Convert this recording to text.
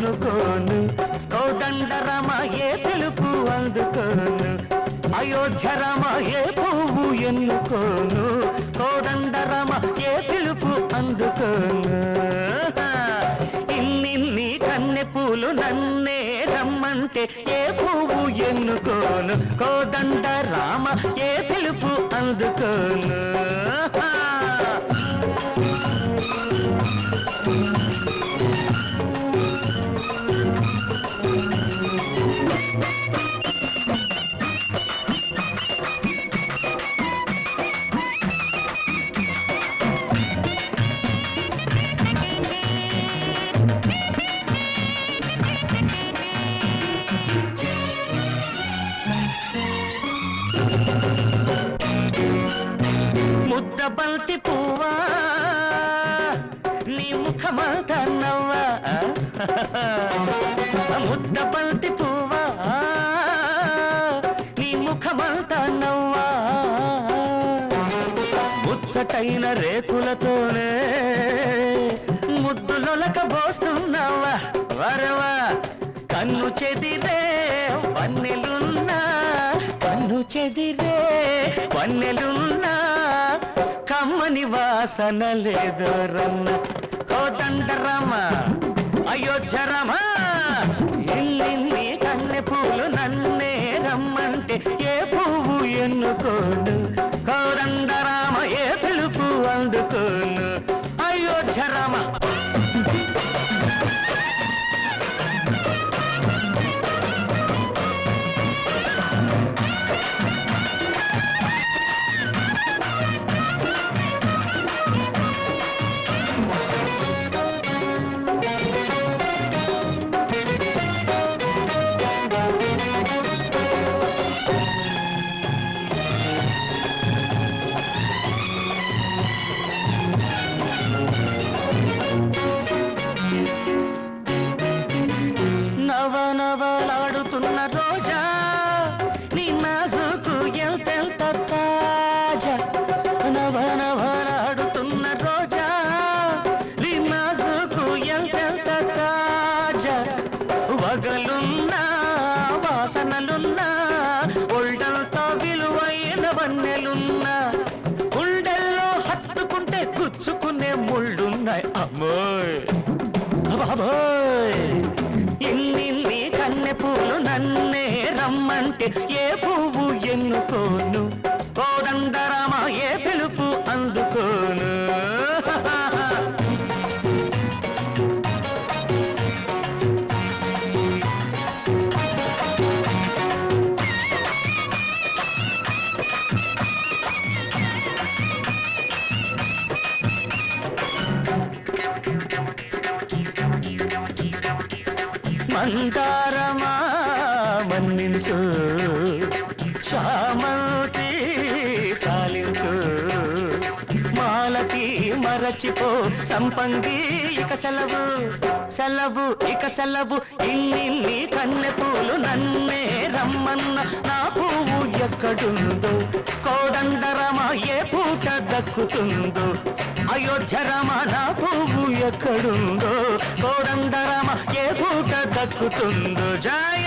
ఎన్నుకోను కోదండ రామ ఏ పిలుపు అందుకోను అయోధ్య రామ ఏ పువ్వు ఎన్నుకోను కోదండ రామ ఏ పిలుపు అందుకోను ఇన్నిన్ని కన్నె పూలు నన్నే రమ్మంటే ఏ పువ్వు ఎన్నుకోను కోదండ రామ ఏ పిలుపు అందుకోను ముద్దబంతి పువ్వా నీ ముఖమంతా నవ్వా ముద్దబంతి పువ్వా నీ ముఖమంతా నవ్వా ముచ్చటైన రేకులతోనే ముద్దులొలక పోస్తున్నావా వరవా కన్ను చెదిరే వన్నెలున్నా కన్ను చెదిరే వన్నెలున్నా కమ్మని వాసన లేదు రన్న కోదండ రామ అయోధ్య రామ ఇల్లిన్ని కన్నె పూలు నన్నే రమ్మంటే ఏ పువ్వు ఎన్నుకోను కోదండ రామ ఏ పిలుపు అందుకోను అయోధ్య రామ నవనవలాడుతున్న రోజా నీ నాజుకు ఎంతెంత తాజా నవనవలాడుతున్న రోజా నీ నాజుకు ఎంతెంత తాజా వగలున్నా వాసనలున్నా ఒళ్ళంతా విలువైన వన్నెలున్నా గుండెల్లో హత్తుకుంటే గుచ్చుకునే ముళ్ళున్నాయి అమ్మోయ్ బాబోయ్ ఇన్నిన్ని కన్నె పూలు నన్నే రమ్మంటే ఏ పువ్వు ఎన్నుకోను కోదండ రామ ఏ పిలుపు అందుకోను మందారమా మన్నించు చామంతి చాలించు మాలతి మరచిపో సంపంగి ఇక సెలవు సెలవు ఇక సెలవు ఇన్నిన్ని కన్నె పూలు నన్నే రమ్మన్న నా పువ్వు ఎక్కడుందో కోదండ రామ ఏ పూట దక్కుతుందో అయోధ్య రామ నా పువ్వు ఎక్కడుందో కోదండ రామ ఏ పూట దక్కుతుందో జయ